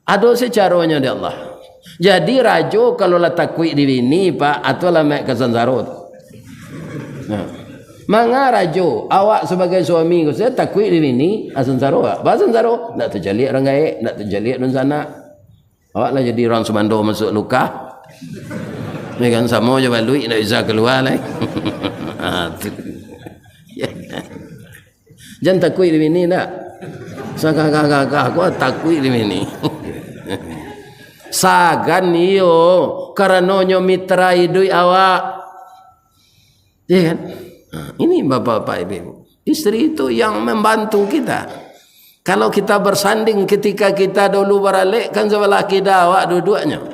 Ada secaranya di Allah. Jadi rajo kalau lah takwi di bini pak atau lah mek kesansarut. Nah. Manga rajo awak sebagai suami saya takwi di bini asansaro pak. Basansaro nak terjalik orang gaib, nak terjalik dun sana. Awak lah jadi orang semando masuk luka. Ni kan sama je balui nak bisa keluar lah. Jangan takwi di bini nak. Kakak aku takwi di bini. Sagan iyo karenonyo mitra idui awak. Ya kan? Ini bapak-bapak ibu. Istri itu yang membantu kita. Kalau kita bersanding ketika kita dulu beralik kan sebelah kita awak dua-duanya.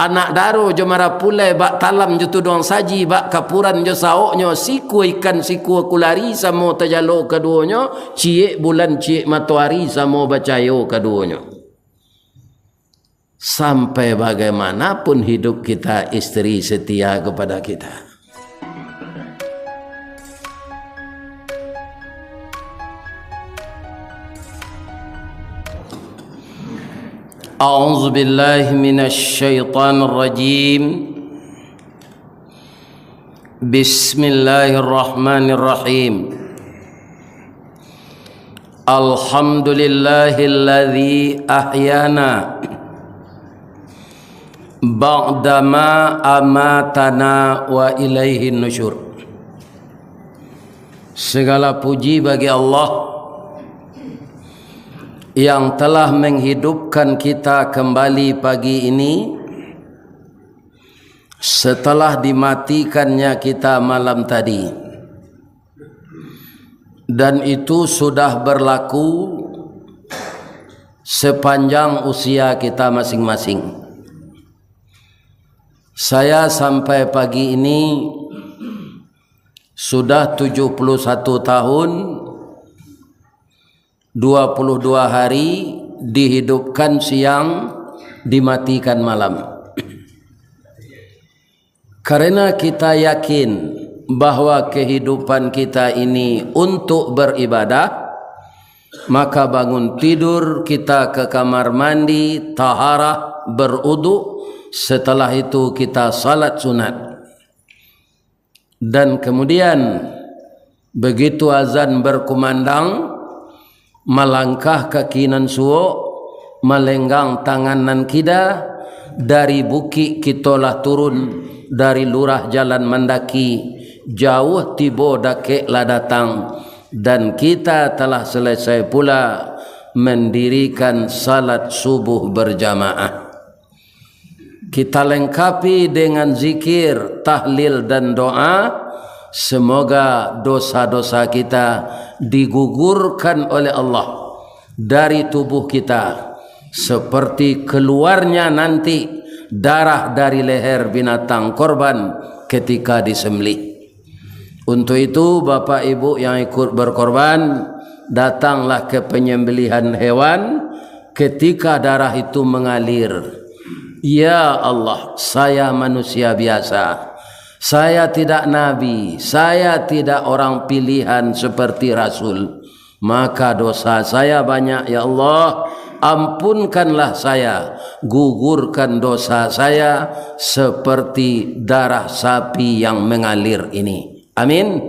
Anak daro jo mara pulai bak talam jo tudong saji bak kapuran jo saoknyo siku ikan siku kulari samo tajalo keduanya cie bulan cie matahari samo bacayo keduanya. Sampai bagaimanapun hidup kita istri setia kepada kita. A'udzu billahi minasy syaithanir rajim. Bismillahirrahmanirrahim. Alhamdulillahilladzi ahyana ba'dama amatana wa ilaihin nusyur. Segala puji bagi Allah yang telah menghidupkan kita kembali pagi ini setelah dimatikannya kita malam tadi, dan itu sudah berlaku sepanjang usia kita masing-masing. Saya sampai pagi ini sudah 71 tahun 22 hari dihidupkan siang, dimatikan malam. Karena kita yakin bahwa kehidupan kita ini untuk beribadah, maka bangun tidur kita ke kamar mandi, taharah, berudu, setelah itu kita salat sunat. Dan kemudian begitu azan berkumandang, melangkah ke kinan suo, melenggang tanganan kita, dari bukit kitolah turun, dari lurah jalan mendaki, jauh tibo dake lah datang, dan kita telah selesai pula mendirikan salat subuh berjamaah. Kita lengkapi dengan zikir, tahlil dan doa. Semoga dosa-dosa kita digugurkan oleh Allah dari tubuh kita, seperti keluarnya nanti darah dari leher binatang korban ketika disembelih. Untuk itu Bapak Ibu yang ikut berkorban, datanglah ke penyembelihan hewan ketika darah itu mengalir. Ya Allah, saya manusia biasa. Saya tidak nabi, saya tidak orang pilihan seperti Rasul. Maka dosa saya banyak, ya Allah. Ampunkanlah saya, gugurkan dosa saya seperti darah sapi yang mengalir ini. Amin.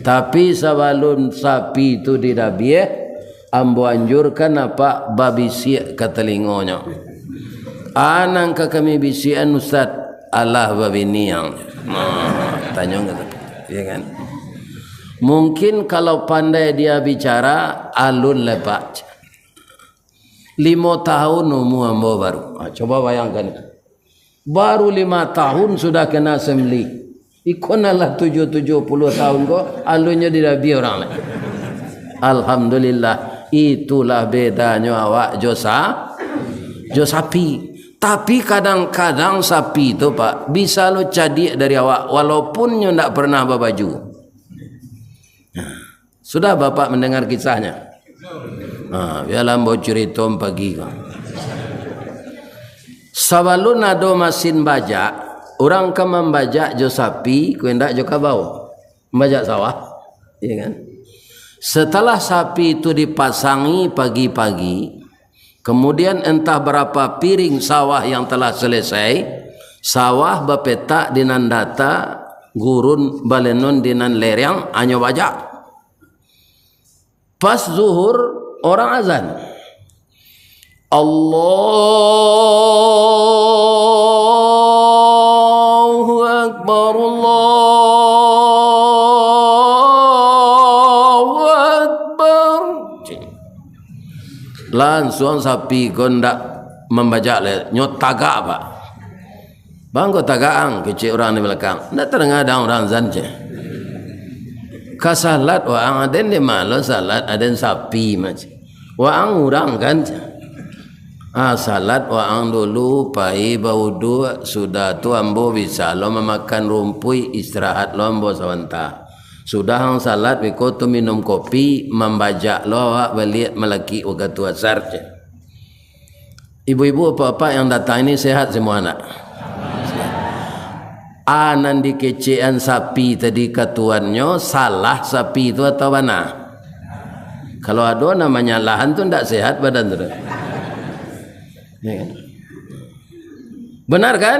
Tapi sebelum sapi itu didabieh, ambo anjurkan apa babi siak ke telingonya. Anang ke kami bisian Ustaz. Allah babi niang. Tanya enggak? Ya kan? Mungkin kalau pandai dia bicara alun lepak. 5 tahun umur ambo baru. Coba bayangkan. Baru 5 tahun sudah kena sembeli. Ikonalah 70 tahun kok alunnya didabi orang lain. Alhamdulillah, itulah bedanya awak jo sapi. Tapi kadang-kadang sapi itu Pak bisa lo cadik dari awak walaupun nyo ndak pernah berbaju. Sudah Bapak mendengar kisahnya? Biarlah mau cerita pagi. Sebelum ada mesin bajak, orang kan membajak jo sapi, ku hendak jo kabau. Membajak sawah, ya kan? Setelah sapi itu dipasangi pagi-pagi, kemudian entah berapa piring sawah yang telah selesai, sawah bapetak dinan data, gurun balenon dinan lereng, anyo bajak. Pas zuhur orang azan. Allahu Akbar, Allahu Akbar. Langsung sapi kondak membajak le, nyot tagak pak. Bang kau tagaang kecil orang di belakang. Ndak terdengar orang azan je. Kasalat waang aden di malo salat aden sapi macam. Waang orang kan. Salat waang dulu pai baudu sudah tu ambo bisa lo memakan rumpui istirahat lo ambo sebentar. Sudah hang salat biko tu minum kopi membajak lo awak balik melaki waktu asar je. Ibu-ibu apa-apa yang datang ini sehat semua anak. Anan dikecean sapi tadi katuannya salah sapi itu atau mana? Kalau ada namanya lahan tu tidak sehat badan tu. Ya kan? Benar kan?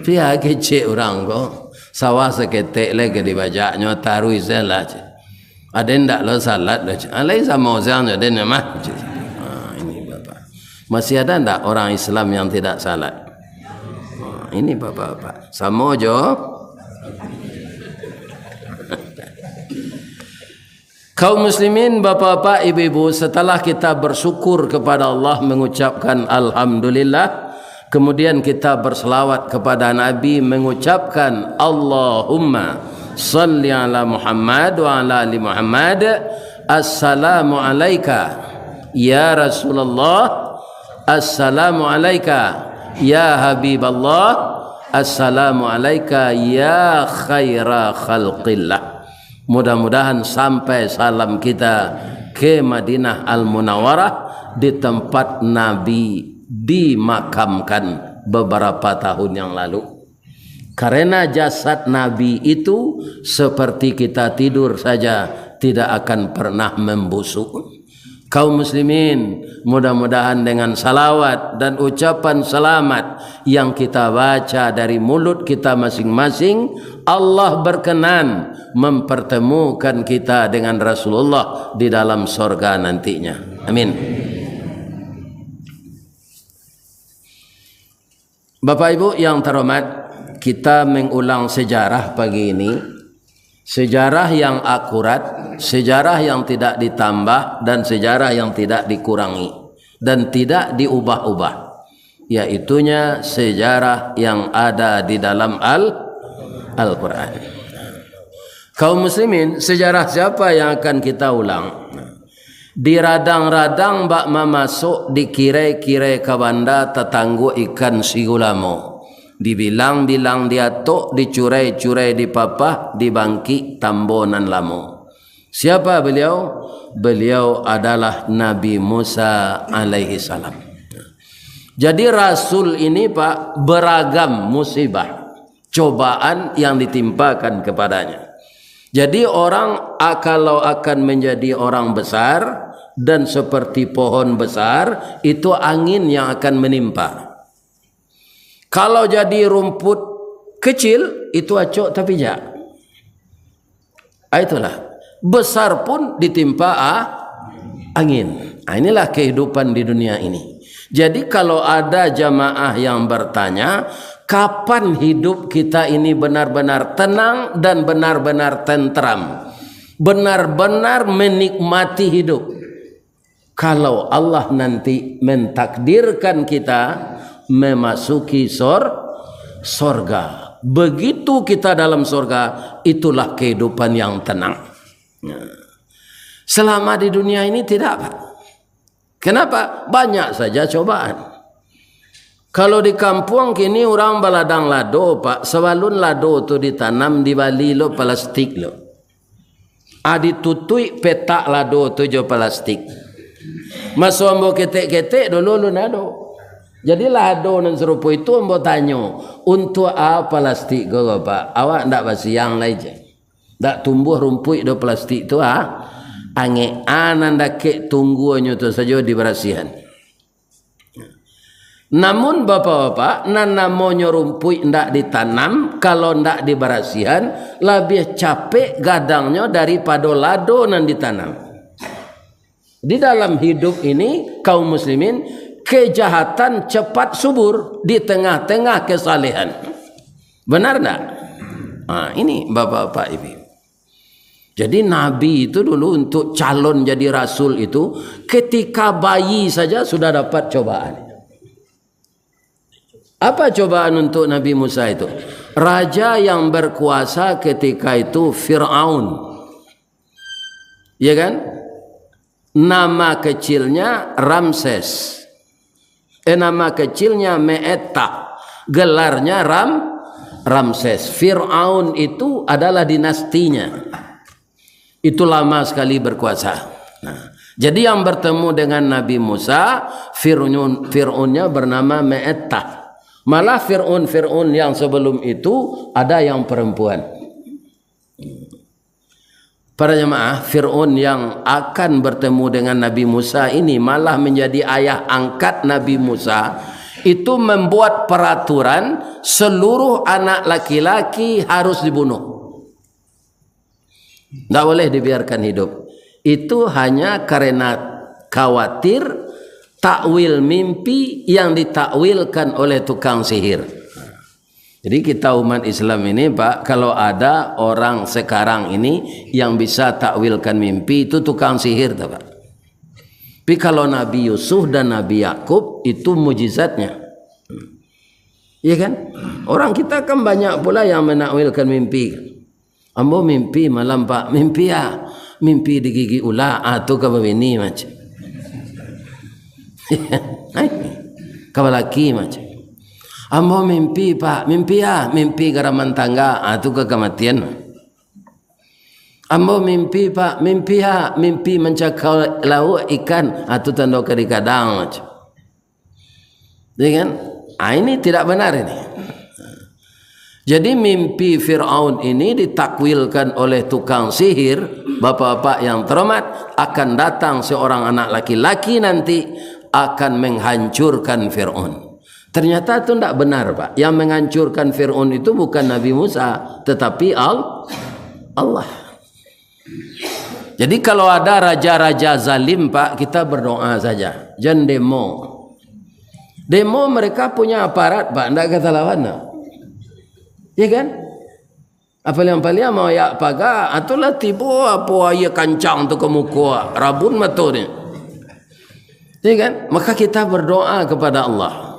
Pihak kecil orang kok sawah seketek lagi dibajaknya taruh iselah. Ada ndak lo salat dah. Alai sama orang ada nama. Ini bapak. Masih ada ndak orang Islam yang tidak salat? Ini bapak-bapak sama jo. Kaum muslimin, bapak-bapak, ibu-ibu, setelah kita bersyukur kepada Allah, mengucapkan alhamdulillah, kemudian kita berselawat kepada Nabi, mengucapkan Allahumma salli ala Muhammad wa ala ali Muhammad. Assalamu alayka ya Rasulullah, assalamu alayka ya Habiballah, assalamu alayka ya khaira khalqillah. Mudah-mudahan sampai salam kita ke Madinah Al-Munawwarah, di tempat Nabi dimakamkan beberapa tahun yang lalu. Karena jasad Nabi itu seperti kita tidur saja, tidak akan pernah membusuk. Kaum muslimin, mudah-mudahan dengan salawat dan ucapan selamat yang kita baca dari mulut kita masing-masing, Allah berkenan mempertemukan kita dengan Rasulullah di dalam sorga nantinya. Amin. Bapak Ibu yang terhormat, kita mengulang sejarah pagi ini. Sejarah yang akurat, sejarah yang tidak ditambah, dan sejarah yang tidak dikurangi dan tidak diubah-ubah, yaitunya sejarah yang ada di dalam Al-Quran. Kaum muslimin, sejarah siapa yang akan kita ulang? Di radang-radang bak memasuk di kirai-kirai kabanda tetanggu ikan sigulamo. Dibilang-bilang dia tok, dicurai-curai di papah, dibangki tambonan lamo. Siapa beliau? Beliau adalah Nabi Musa alaihi salam. Jadi Rasul ini Pak, beragam musibah, cobaan yang ditimpakan kepadanya. Jadi orang kalau akan menjadi orang besar dan seperti pohon besar, itu angin yang akan menimpa. Kalau jadi rumput kecil, itu acok tapi jak. Itulah. Besar pun ditimpa angin. Inilah kehidupan di dunia ini. Jadi kalau ada jamaah yang bertanya, kapan hidup kita ini benar-benar tenang dan benar-benar tentram, benar-benar menikmati hidup? Kalau Allah nanti mentakdirkan kita memasuki sorga. Begitu kita dalam sorga, itulah kehidupan yang tenang. Selama di dunia ini tidak, Pak. Kenapa? Banyak saja cobaan. Kalau di kampung kini orang baladang lado, Pak. Sebalun lado tu ditanam di bali lo plastik lo. Ditutui petak lado tu jo plastik. Masuk ambo ketek-ketek dulu lu nado. Jadi lado dan serupa itu ambo tanyo, untuk apa plastik go Pak? Awak ndak basiang lai je. Ndak tumbuh rumput do plastik tu Ange ananda ke tungguannya tu saja diberasihan. Namun bapak-bapak, namanya rumput ndak ditanam kalau ndak diberasihan lebih capek gadangnya daripada lado nan ditanam. Di dalam hidup ini kaum muslimin kejahatan cepat subur di tengah-tengah kesalehan. Benar tak? Ini bapak-bapak ibu. Jadi Nabi itu dulu untuk calon jadi rasul itu ketika bayi saja sudah dapat cobaan. Apa cobaan untuk Nabi Musa itu? Raja yang berkuasa ketika itu Fir'aun. Ya kan? Nama kecilnya Ramses. Nama kecilnya Me'etta. Gelarnya Ramses. Fir'aun itu adalah dinastinya. Itu lama sekali berkuasa. Nah, jadi yang bertemu dengan Nabi Musa, Fir'aunnya bernama Me'etta. Malah Fir'aun yang sebelum itu ada yang perempuan. Para jemaah, Fir'aun yang akan bertemu dengan Nabi Musa ini malah menjadi ayah angkat Nabi Musa. Itu membuat peraturan seluruh anak laki-laki harus dibunuh. Tidak boleh dibiarkan hidup. Itu hanya karena khawatir takwil mimpi yang ditakwilkan oleh tukang sihir. Jadi kita umat Islam ini Pak, kalau ada orang sekarang ini yang bisa takwilkan mimpi, itu tukang sihir tak Pak. Tapi kalau Nabi Yusuf dan Nabi Yakub itu mujizatnya. Iya kan? Orang kita kan banyak pula yang menakwilkan mimpi. Ambo mimpi malam Pak, mimpi ya, mimpi digigit ular atau kabini macam. Kau laki macam. Ambo mimpi Pak, mimpi ya, mimpi garaman tangga atau kematian. Ambo mimpi Pak, mimpi ya, mimpi mencakau lauk ikan atau tanda di kadang macam. Dengan ini tidak benar ini. Jadi mimpi Fir'aun ini ditakwilkan oleh tukang sihir. Bapak-bapak yang terhormat, akan datang seorang anak laki-laki nanti akan menghancurkan Fir'aun. Ternyata itu tidak benar Pak. Yang menghancurkan Fir'aun itu bukan Nabi Musa, tetapi Allah. Jadi kalau ada raja-raja zalim Pak, kita berdoa saja. Jangan demo. Demo mereka punya aparat Pak, tidak kata lawan. Ya kan? Apa-apa mau ya paga, atulah tibo apa ya kancang tu ke muka, rabun matu ni. Ya kan? Maka kita berdoa kepada Allah.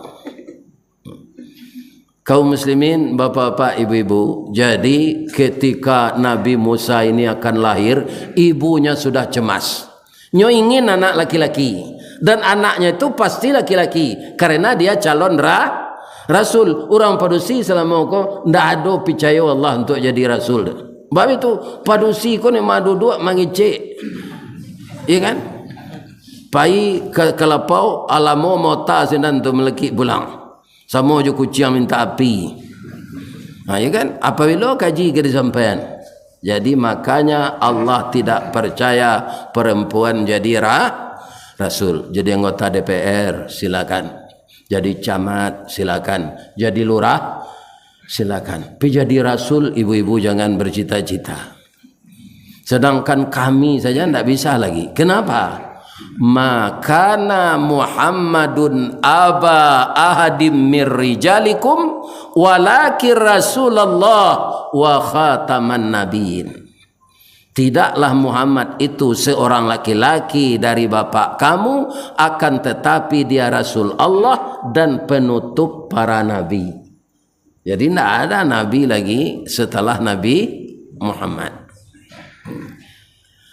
Kaum muslimin, bapak-bapak, ibu-ibu, jadi ketika Nabi Musa ini akan lahir, ibunya sudah cemas. Nyo ingin anak laki-laki, dan anaknya itu pasti laki-laki karena dia calon rasul. Orang padusi selama kau ndak ada percaya Allah untuk jadi rasul. Sebab itu padusi kau ni madu dua mangicek. Ya kan? Pai ke kelapau alamo mota sinan tu melekik bulang. Sama je kucing minta api. Ya kan? Apabila kaji ke disampaian. Jadi makanya Allah tidak percaya perempuan jadi rasul. Jadi anggota DPR silakan. Jadi camat silakan. Jadi lurah silakan. Tapi jadi rasul ibu-ibu jangan bercita-cita. Sedangkan kami saja tidak bisa lagi. Kenapa? Makana Muhammadun aba ahadim mir rijalikum walakin Rasulullah wa khataman nabiyyin. Tidaklah Muhammad itu seorang laki-laki dari bapak kamu, akan tetapi dia Rasul Allah dan penutup para nabi. Jadi tidak ada nabi lagi setelah Nabi Muhammad.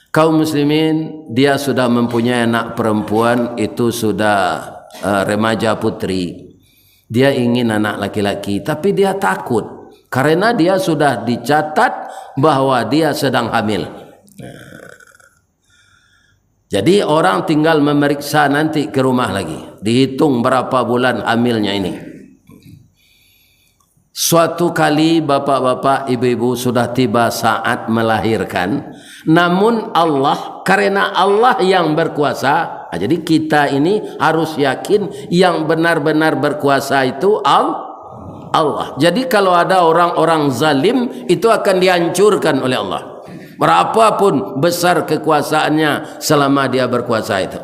Kaum muslimin, dia sudah mempunyai anak perempuan, itu sudah remaja putri. Dia ingin anak laki-laki, tapi dia takut karena dia sudah dicatat bahwa dia sedang hamil. Jadi orang tinggal memeriksa nanti ke rumah lagi, dihitung berapa bulan hamilnya ini. Suatu kali bapak-bapak, ibu-ibu sudah tiba saat melahirkan, namun Allah, karena Allah yang berkuasa, jadi kita ini harus yakin yang benar-benar berkuasa itu Allah. Jadi kalau ada orang-orang zalim, itu akan dihancurkan oleh Allah. Berapapun besar kekuasaannya selama dia berkuasa itu.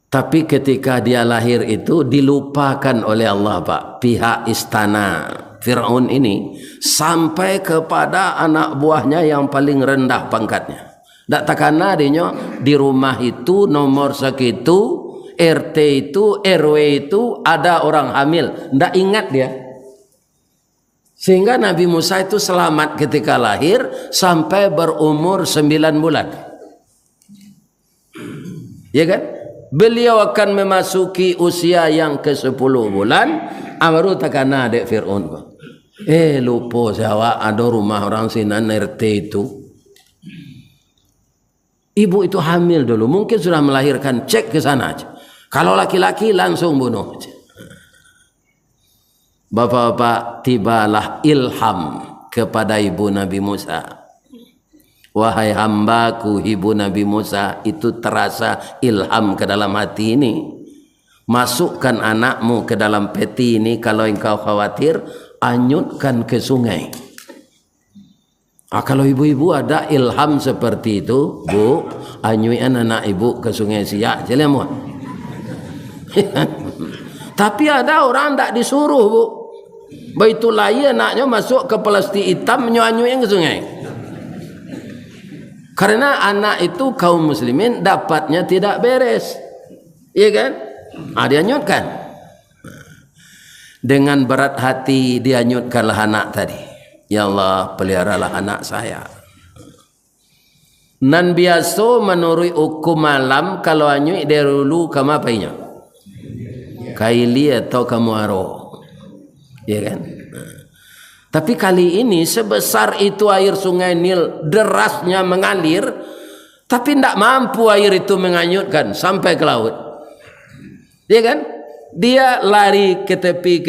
Tapi ketika dia lahir itu dilupakan oleh Allah, Pak, pihak istana Fir'aun ini sampai kepada anak buahnya yang paling rendah pangkatnya. Tak takana adanya di rumah itu nomor segitu, RT itu, RW itu ada orang hamil. Tak ingat dia. Sehingga Nabi Musa itu selamat ketika lahir sampai berumur 9 bulan. Ya kan? Beliau akan memasuki usia yang ke-10 bulan, baru takana dek Fir'aun. Lupa Jawa ada rumah orang Sinan RT itu. Ibu itu hamil dulu, mungkin sudah melahirkan, cek ke sana aja. Kalau laki-laki langsung bunuh. Bapak-bapak, tibalah ilham kepada ibu Nabi Musa. Wahai hambaku, ibu Nabi Musa, itu terasa ilham ke dalam hati ini. Masukkan anakmu ke dalam peti ini, kalau engkau khawatir, anyutkan ke sungai. Kalau ibu-ibu ada ilham seperti itu, Bu, anyuin anak ibu ke sungai Siak, jelamu. Tapi ada orang tak disuruh, Bu. Baitulah anaknya masuk ke plastik hitam, anyuin ke sungai. Karena anak itu kaum muslimin dapatnya tidak beres. Iya kan? Dia nyutkan. Dengan berat hati dia nyutkanlah anak tadi. Ya Allah, peliharalah anak saya. Nan biasa menurut hukum malam kalau anyut dia dulu kamu apainya? Kaili atau kamu aro. Iya kan? Tapi kali ini sebesar itu air sungai Nil derasnya mengalir, tapi tidak mampu air itu menganyutkan sampai ke laut. Ya kan? Dia lari ke tepi.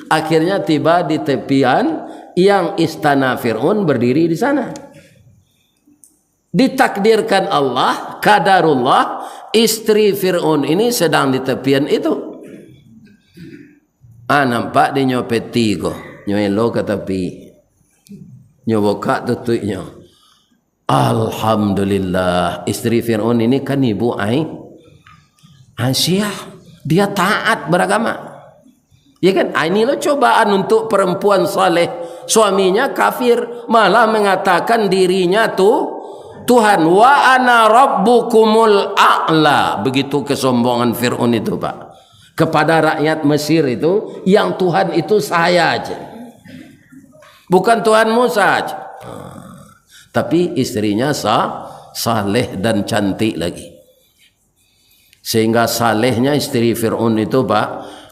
Akhirnya tiba di tepian yang istana Fir'aun berdiri di sana. Ditakdirkan Allah, kadarullah, istri Fir'aun ini sedang di tepian itu. Nampak dia nyopeti kok. Nyoelo ke tepi, nyoboka tutupnya. Alhamdulillah, istri Fir'aun ini kan ibu Aisyah, dia taat beragama. Ya kan? Inilah cobaan untuk perempuan saleh. Suaminya kafir, malah mengatakan dirinya Tuhan. Wa ana rabbukumul a'la. Begitu kesombongan Fir'aun itu, Pak. Kepada rakyat Mesir itu, yang Tuhan itu saya aja. Bukan Tuhan Musa aja. Tapi istrinya saleh dan cantik lagi. Sehingga salehnya istri Fir'aun itu, Pak,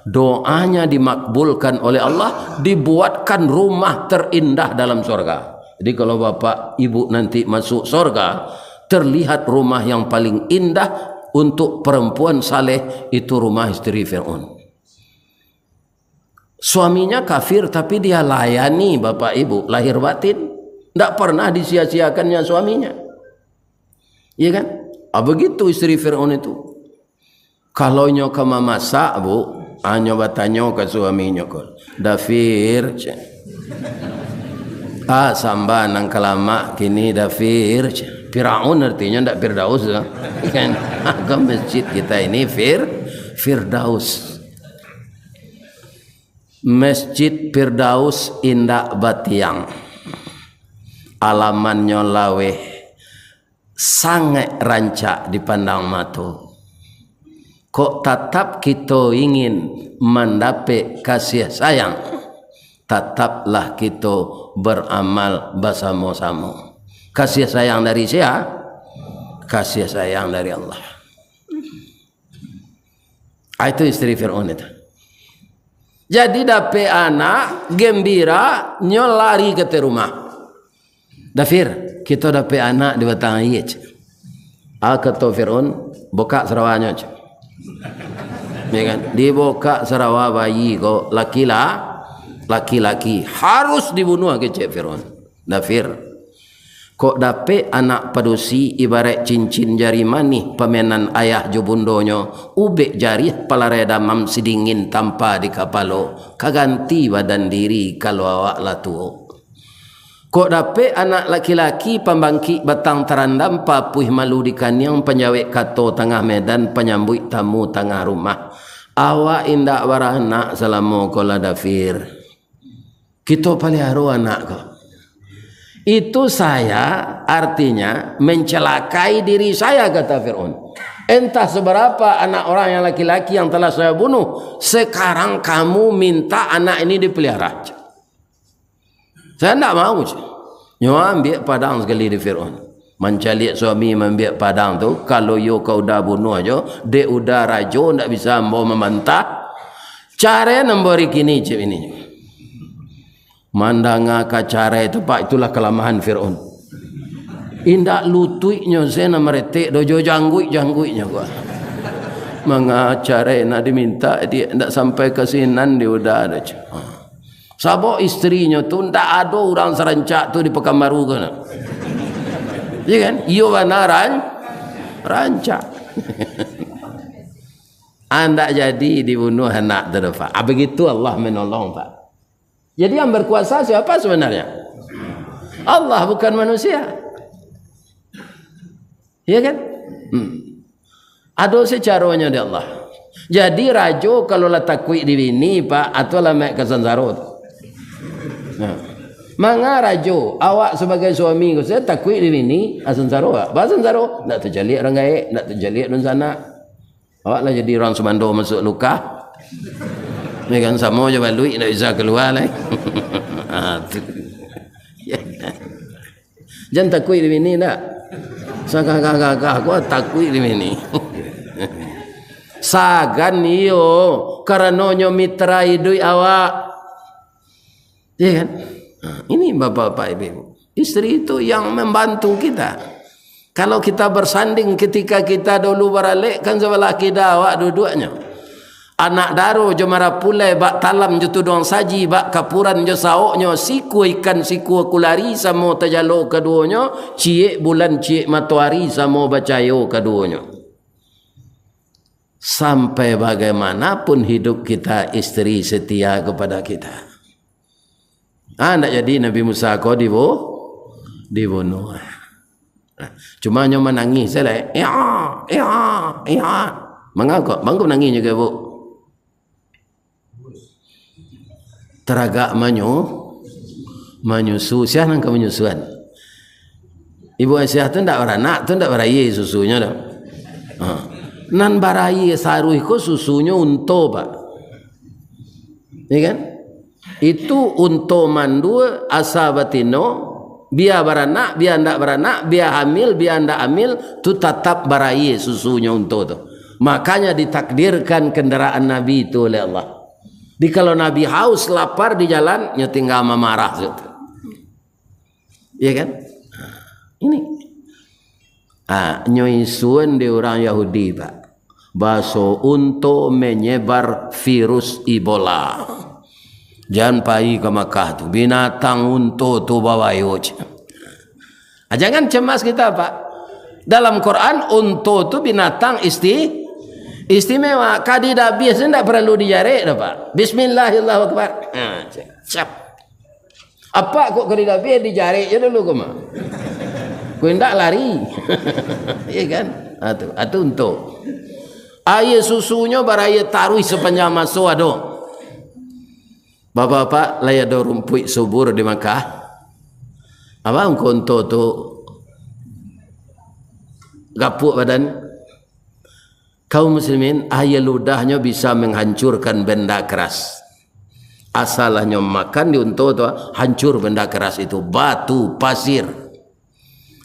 doanya dimakbulkan oleh Allah, dibuatkan rumah terindah dalam surga. Jadi kalau bapak ibu nanti masuk surga, terlihat rumah yang paling indah untuk perempuan saleh itu rumah istri Fir'aun. Suaminya kafir tapi dia layani bapak ibu lahir batin. Tidak pernah disia-siakannya suaminya. Iya kan? Begitu istri Fir'aun itu. Kalau nyoka memasak, Bu, nyoba tanya ke suaminya kol. Dafir. Samba nang kelama kini dafir. Fir'aun artinya tidak Firdaus. Kan? Ke masjid kita ini Firdaus. Masjid Firdaus Indah Batiang, alamannya laweh, sangat rancak dipandang mata. Kok tetap kita ingin mendapat kasih sayang, tetaplah kita beramal bersama-sama. Kasih sayang dari siapa? Kasih sayang dari Allah. Itu istri Fir'aun itu. Jadi dapat anak gembira nyolari ke rumah. Dafir, kita dapat anak di batang ayat. Kata Fir'aun, buka serawanya. Ya kan? Dibuka Sarawak bayi kau laki-laki harus dibunuh ke Cik Fir'aun. Dafir. Kok dapat anak padusi ibarat cincin jari manih pemenan ayah jubundonyo ubek jari palareda mam sidingin tanpa di kapalo kaganti badan diri kalau awak latuo. Kok dapat anak laki-laki pembangkit batang terandam papuih malu di kanyang penjawek kato tengah medan penyambut tamu tengah rumah. Awak indak baranak selama kola dafir. Kita pelihara anak kau. Itu saya artinya mencelakai diri saya, kata Fir'aun. Entah seberapa anak orang yang laki-laki yang telah saya bunuh, sekarang kamu minta anak ini dipelihara. Saya tidak mau. Nyo ambil padang sekali di Fir'aun. Mencalik suami ambil padang tu, kalau yo kau dah bunuh aja, dia udah rajo tidak bisa mau membantah. Cara nombor kini cip ini. Mandanga kacara itu pak, itulah kelemahan Fir'aun. Indak lutuiknya saya nak meretik dojo jangguiknya gua. Mengacara nak diminta dia ndak sampai ke sinan dia udah ada. Sabo istrinya tu ndak ada orang serancak tu di Pekanbaru kan. Ya kan? Iyo banaran rancak. Anda jadi dibunuh anak terdefa. Begitu Allah menolong pak. Jadi yang berkuasa siapa sebenarnya? Allah, bukan manusia. Ya kan? Ada secaranya di Allah. Jadi rajo kalau lah takwi di bini pak atau lah mek kesanzaro. Nah, manga rajo awak sebagai suami saya takwi di bini asanzaro pak. Basanzaro nak terjalik orang gaik, nak terjalik dan sana. Awak lah jadi orang semando masuk luka. Ni kan sama je balui nak bisa keluar lah. Jangan takui di sini nak. Kakak aku takui di sini. Sagan iyo karenonyo mitra idui awak. Ya kan? Ini bapak-bapak ibu. Istri itu yang membantu kita. Kalau kita bersanding ketika kita dulu beralik kan sebelah kita awak dua-duanya. Anak daro jo mara pulai bak talam jo tudong saji bak kapuran jo saoknyo siku ikan siku kulari samo tajalo keduanya ciek bulan ciek matahari samo bacayo keduanya. Sampai bagaimanapun hidup kita istri setia kepada kita. Nak jadi Nabi Musa kau dibunuh. Cuma nyo menangis saya ya. Mengapa? Bangku menangis juga bu. Teragak menyusu siapa nak menyusuan ibu Aisyah tu ndak beranak tu ndak berayi susunya dah nan barayi saruh ko susunya unto pak ya kan itu unto mandu asabatino biar beranak biar ndak beranak biar hamil biar ndak hamil tu tetap barayi susunya unto tu makanya ditakdirkan kendaraan Nabi itu oleh Allah. Di kalau Nabi haus lapar di jalan nya tinggal memarah gitu. Ya kan? Ini nyoisuan di orang Yahudi pak. Baso untuk menyebar virus Ebola. Jangan pergi ke Makkah tu. Binatang untuk tu bawa yoj. Jangan cemas kita pak. Dalam Quran untuk tu binatang istimewa. Kadi dah biasa tidak perlu dijarik dah pak. Bismillahirrahmanirrahim. Siap. Apa kok kadi dah biasa dijarik je dulu kau mah. Kau tidak lari. Iya kan? Itu untuk. Air susunya baraya taruh sepanjang masa ada. Bapak-bapak laya ada rumput subur di Makkah. Apa engkau untuk tu gapuk badan? Kaum muslimin air ludahnya bisa menghancurkan benda keras. Asalnya makan diuntuk tu hancur benda keras itu batu, pasir.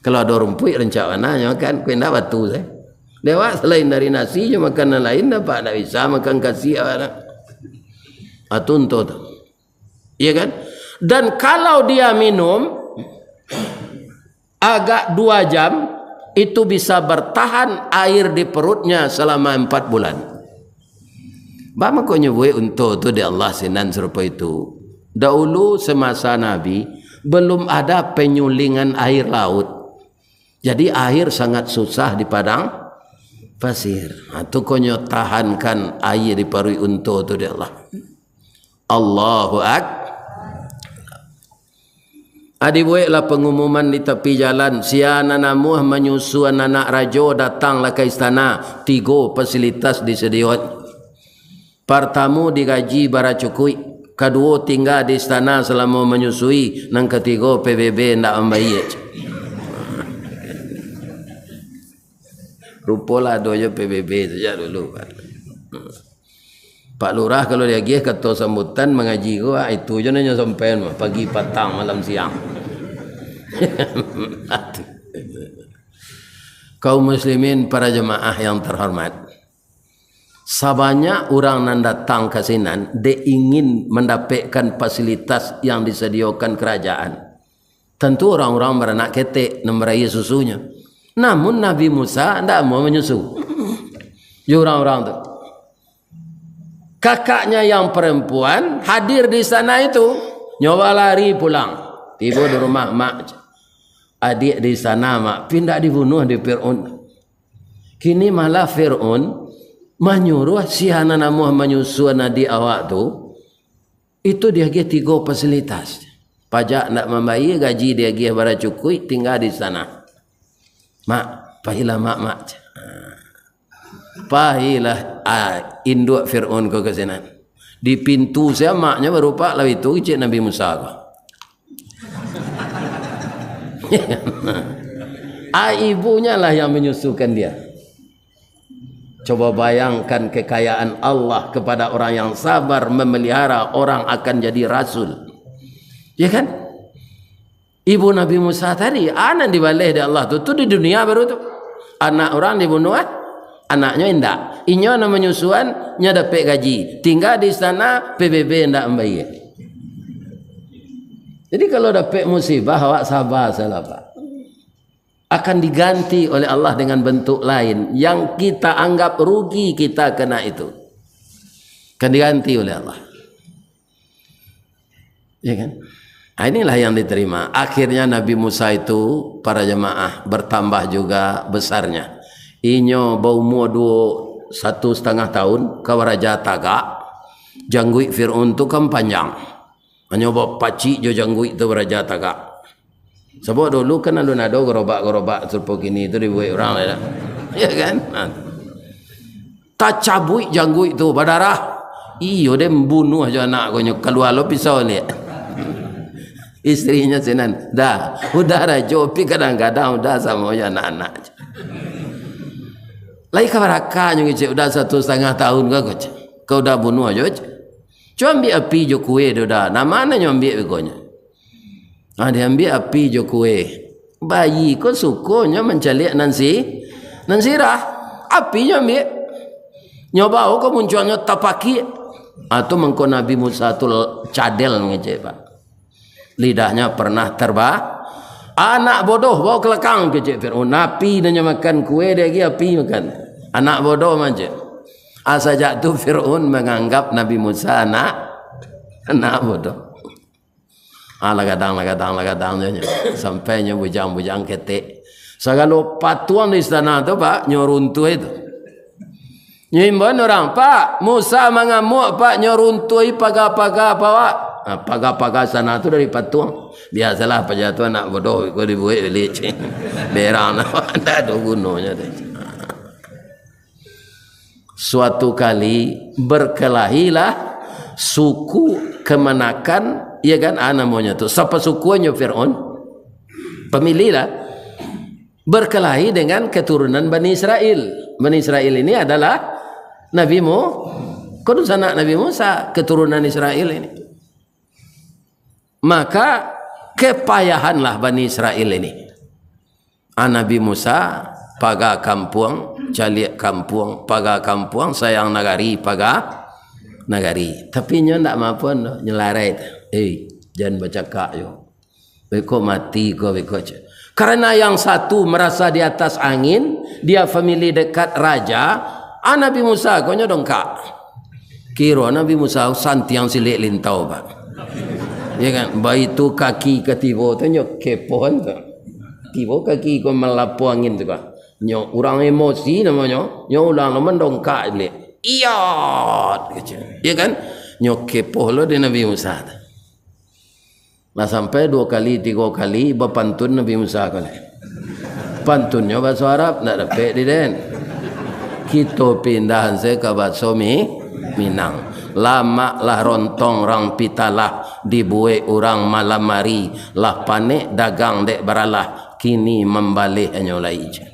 Kalau ada rumput rencananya kan kena batu saya. Dewa selain dari nasi je makanan lain dapat tak bisa makan kasih anak. Atuntuk tu. Iya kan? Dan kalau dia minum agak 2 jam itu bisa bertahan air di perutnya selama 4 bulan. Bama ko nyebut untuk tu di Allah sinan serupa itu. Dahulu semasa Nabi belum ada penyulingan air laut. Jadi air sangat susah di padang pasir. Itu konyo tahankan air di parui untuk tu di Allah. Allahu Akbar. Adi buatlah pengumuman di tepi jalan, siana namuh menyusu anak rajo datanglah ke istana, 3 fasilitas disediakan. Pertama digaji bara cukui, kedua tinggal di istana selama menyusui, nang ketiga PBB ndak membayar. Rupalah doa PBB saja dulu. Pak Lurah kalau dia pergi kata sambutan mengaji gua itu je nanya sampai pagi petang malam siang. Kaum muslimin para jemaah yang terhormat, sebanyak orang yang datang ke sini dia ingin mendapatkan fasilitas yang disediakan kerajaan. Tentu orang-orang beranak ketek dan meraih susunya. Namun Nabi Musa tidak mau menyusu. Orang-orang tu kakaknya yang perempuan hadir di sana itu, nyawa lari pulang, tiba di rumah mak, adik di sana mak pindah dibunuh di Fir'aun. Kini malah Fir'aun menyuruh si anak namuh menyusu di awak tu, itu dia ge 3 fasilitas, pajak nak membayar, gaji dia ge bara cukui, tinggal di sana. Mak, pahilah mak. Pahilah induk Fir'aun ke sana. Di pintu saya maknya berupa lalu itu cik Nabi Musa. Ibunya lah yang menyusukan dia. Coba bayangkan kekayaan Allah kepada orang yang sabar memelihara orang akan jadi rasul. Ya kan? Ibu Nabi Musa tadi anak dibalik dari Allah tu di dunia baru tu. Anak orang dibunuh anaknya indah. Inyo nama menyusuan nya dapat gaji. Tinggal di sana PBB ndak membayar. Jadi kalau dapat musibah awak sabar salah Pak. Akan diganti oleh Allah dengan bentuk lain yang kita anggap rugi kita kena itu. Akan diganti oleh Allah. Ya kan? Inilah yang diterima. Akhirnya Nabi Musa itu para jemaah bertambah juga besarnya. Inyo berumur 1,5 tahun ke Raja Taga. Janggui Fir'aun tu kan panjang. Hanya bawa pacik je janggui tu Raja Taga. Sebab dulu kan ada gerobak-gerobak serupa gini tu dibuat orang lah. Ya kan? Tak cabui janggui tu berdarah. Iyo dia membunuh aja anak kau keluar lo pisau ni. Istrinya senan dah udah raja pi kadang-kadang udah sama anak-anak. Lai kabaraka nyung cik udah 1,5 tahun kau dah bunuh aja. Cuma ambil api jo kue dah. Nama mana nyum ambil begonya. Dia ambil api jo kue. Bayi ko sukonya mencalik nansi rah. Api nya ambil. Nyoba ko munculnya tapaki. Atau mengko Nabi Musa tu cadel ngecek Pak. Lidahnya pernah terbah. Anak bodoh bawa kelakang kecik Fir'aun. Api dia makan kue dia lagi api makan. Anak bodoh macam. Sejak tu Fir'aun menganggap Nabi Musa anak bodoh. Lagadang sampainya bujang-bujang ketek. Segala patuan di istana tu Pak nyoruntuh itu. Nyimban orang Pak Musa mengamuk Pak nyoruntui pagar-pagar Pak. Pagar-pagar sana tu dari patuang. Biasalah pajatu anak bodoh kau dibuat licin. Berang ada gunanya. Suatu kali berkelahilah suku kemenakan, ya kan namanya tu. Siapa sukunya Fir'aun? Pemilihlah berkelahi dengan keturunan Bani Israel. Bani Israel ini adalah Nabi Musa, anak Nabi Musa, keturunan Israel ini. Maka kepayahanlah Bani Israel ini. Nabi Musa paga kampung, caliak kampung, paga kampung, sayang nagari, paga nagari. Tapi nyo ndak mampu nyelarai. Jangan baca kak yo. Beko mati ko beko. Karena yang satu merasa di atas angin, dia family dekat raja, Nabi Musa konya dongkak. Kira Nabi Musa santiang silik lintau pak. Ya kan, bayi tu kaki ketibo tu nyok kepohan tu. Tibo kaki ko melapu angin tu kan. Nyok orang emosi namanya, nyok ulang nama dongkak le. Iya, ya kan? Nyok kepoh lo di Nabi Musa. Lah sampai 2 kali 3 kali berpantun Nabi Musa kan. Pantunnya bahasa Arab nak dapat di den. Kita pindahan saya ke bahasa Minang. Lama lah rontong rang pitalah dibuai orang malam mari lah panik dagang dek beralah kini membalik nyolai je.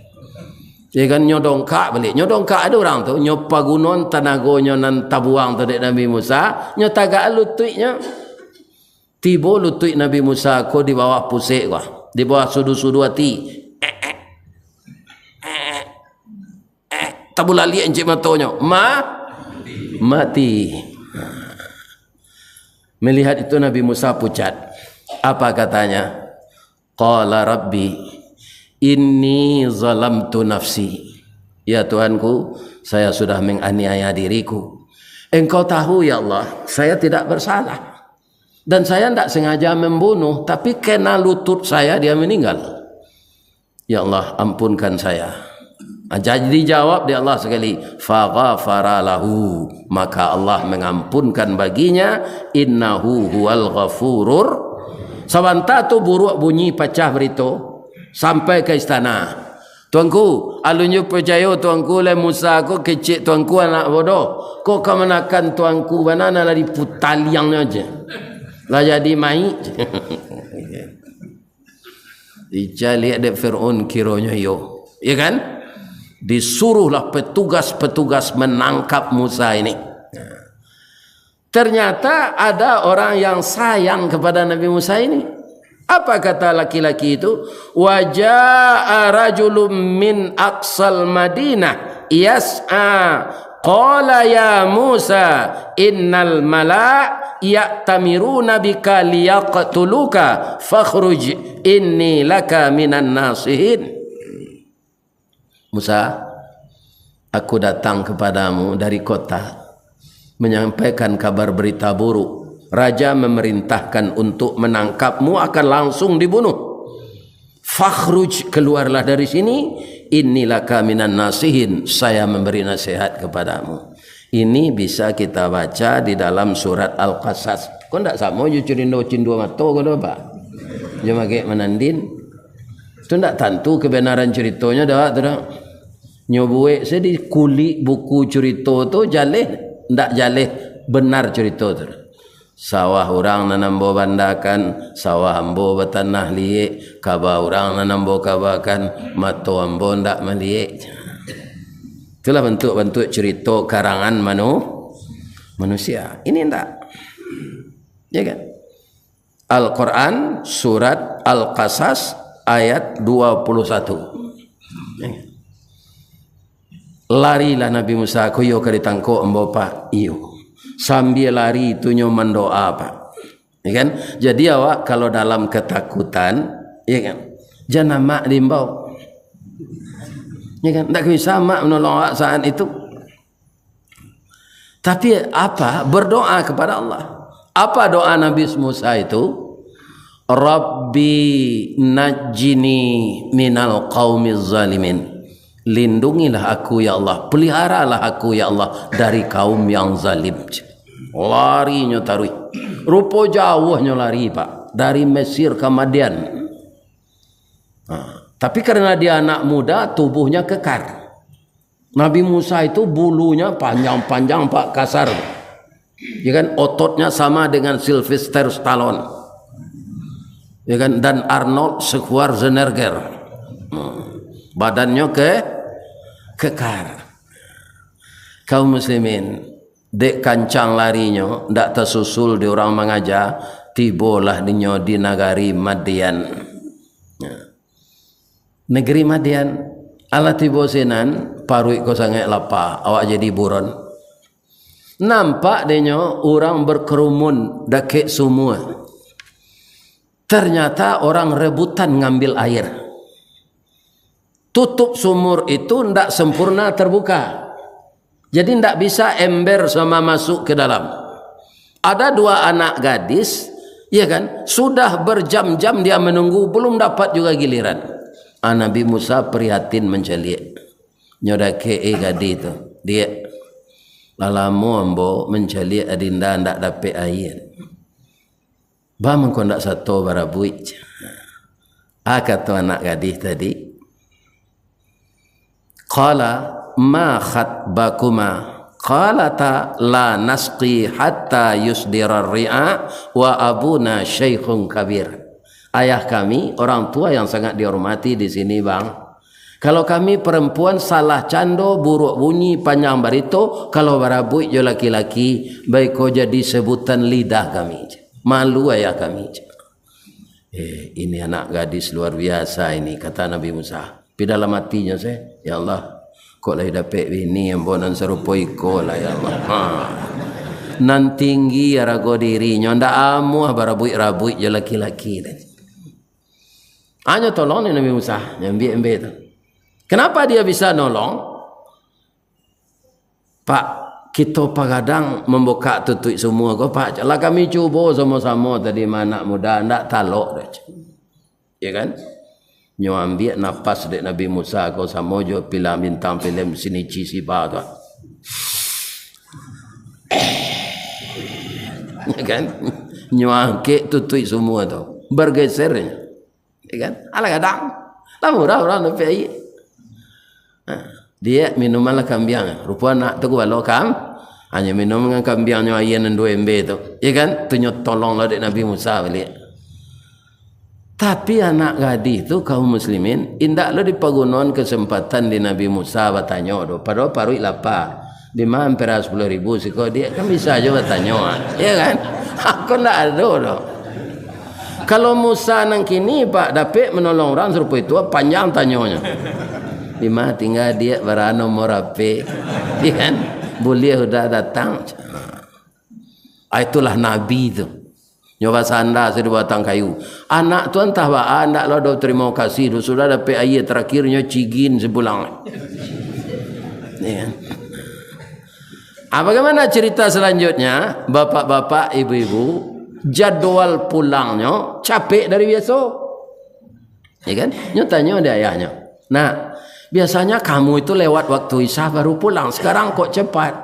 Ya kan nyodongkak balik. Nyodongkak ada orang tu nyopa gunon tanagonya nan tabuang tu dek Nabi Musa, nyotagak lututnya. Tibo lutut Nabi Musa ko di bawah pusik ko. Di bawah sudu-sudu hati. Tabulali encik matonya. Mati. Melihat itu Nabi Musa pucat. Apa katanya? Qala Rabbi inni zalamtu nafsi. Ya Tuhanku, saya sudah menganiaya diriku. Engkau tahu ya Allah, saya tidak bersalah. Dan saya tidak sengaja membunuh, tapi kena lutut saya dia meninggal. Ya Allah, ampunkan saya. Jadi jawab dia Allah sekali, faghafara lahu, maka Allah mengampunkan baginya, innahu huwal ghafurur. Sabanta tu buruk bunyi pecah berito sampai ke istana. Tuanku, alunyu percaya tuanku le Musa ko kecik tuanku anak bodoh. Kok kau menakan tuanku banana lah di putaliangnya aja. Lah jadi mai. Dicari ada Fir'aun kiranya yo. Ya kan? Disuruhlah petugas-petugas menangkap Musa ini. Ternyata ada orang yang sayang kepada Nabi Musa ini. Apa kata laki-laki itu? Waja'a rajulun min aqsal Madinah yas'a qala ya Musa innal mala' ya'tamiruna bika liyaqtuluka fakhruj inni laka minan nasihin. Musa, aku datang kepadamu dari kota menyampaikan kabar berita buruk. Raja memerintahkan untuk menangkapmu, akan langsung dibunuh. Fakhruj, keluarlah dari sini. Innilaka minan nasihin, saya memberi nasihat kepadamu. Ini bisa kita baca di dalam surat Al-Qasas. Kau tak sama je cerindo cindu mato kau pak. Je pakai menandin. Tu tak tentu kebenaran ceritanya dah tak. Nyobuek saya di kulik buku cerita tu jaleh ndak jaleh benar cerita tu. Sawah orang nanambo bandakan, sawah ambo bertanah liek, kaba orang nanambo kabakan, mato ambo ndak meliek. Itulah bentuk-bentuk cerita karangan manusia. Ini ndak. Ya kan? Al-Quran surat Al-Qasas ayat 21. Ya kan? Larilah Nabi Musa koyo ke ditangko ambo pak iyo. Sambil lari itu nyo mendoa pak. Ya kan? Jadi awak kalau dalam ketakutan, ya kan? Jangan mak limbau. Ya kan? Tak bisa mak menolong awak saat itu. Tapi apa? Berdoa kepada Allah. Apa doa Nabi Musa itu? Rabbi najjini minal qaumiz zalimin. Lindungilah aku ya Allah, peliharalah aku ya Allah dari kaum yang zalim. Larinya tarui. Rupa jauhnya lari pak, dari Mesir ke Madian. Tapi karena dia anak muda, tubuhnya kekar. Nabi Musa itu bulunya panjang-panjang pak, kasar. Ya kan, ototnya sama dengan Sylvester Stallone. Ya kan, dan Arnold Schwarzenegger. Badannya kekar. Kaum muslimin dek kancang larinya ndak tersusul di orang mengajar, tibolah dinyo di negeri Madian. Negeri Madian ala tibo senan parui ko sangat lapar, awak jadi buron. Nampak dinyo orang berkerumun dakek semua. Ternyata orang rebutan ngambil air. Tutup sumur itu tidak sempurna terbuka. Jadi tidak bisa ember sama masuk ke dalam. Ada 2 anak gadis, ya kan? Sudah berjam-jam dia menunggu, belum dapat juga giliran. Nabi Musa prihatin menceliak. Nyodake gadis itu. Dia lalamu ambo menceliak adinda ndak dapat air. Bam kau ndak satu barabuit. Kata anak gadis tadi. Qala ma khatbakuma qalata la nasqi hatta yusdira ar-ri'a wa abuna syaikhun kabir. Ayah kami orang tua yang sangat dihormati di sini, Bang. Kalau kami perempuan salah cando, buruk bunyi, panjang barito, kalau barabuit jo laki-laki, baik kau jadi sebutan lidah kami. Malu ayah kami. Ini anak gadis luar biasa ini, kata Nabi Musa. Di dalam hatinya saya, ya Allah, kok lah dapat bini yang bonan serupa iko lah ya Allah. Nan tinggi rago dirinya, ndak amu barabuit-rabuit je laki-laki. Hanya tolong Nabi Musa, nyambi-ambi itu. Kenapa dia bisa nolong? Pak, kita kadang membuka tutup semua kau Pak. Lah kami cuba sama-sama tadi anak muda ndak talok dah. Ya kan? Nyo ambil nafas dek Nabi Musa kau sama jo film bintang film sini cisi ba tu. Ya kan? Nyo angke tutup semua tu. Bergesernya. Ya kan? Ala kadang. Lah murah orang dapat air. Dia minuman lah kambiang. Rupa nak tu walau kam. Hanya minum dengan kambiangnya air dan 2 ember tu. Ya kan? Tu nyo tolonglah dek Nabi Musa balik. Tapi anak gadis tu kaum muslimin indaklah dipagunon kesempatan di Nabi Musa bertanya do. Padahal parui lapar. Di mana hampir 10.000 siko dia kan bisa aja bertanya. Ya kan? Aku ndak ada do. Kalau Musa nang kini Pak dapat menolong orang serupa itu panjang tanyanya. Di mana tinggal dia berano morape. Ya kan? Boleh sudah datang. Itulah Nabi tu. Nyoba sanda sudah batang kayu. Anak tu entah ba anak lo do terima kasih do sudah dapat air terakhirnya cigin sebulan. Ya. Bagaimana cerita selanjutnya? Bapak-bapak, ibu-ibu, jadwal pulangnya capek dari biasa. Ya kan? Nyo tanya dia ayahnya. Nah, biasanya kamu itu lewat waktu isya baru pulang. Sekarang kok cepat?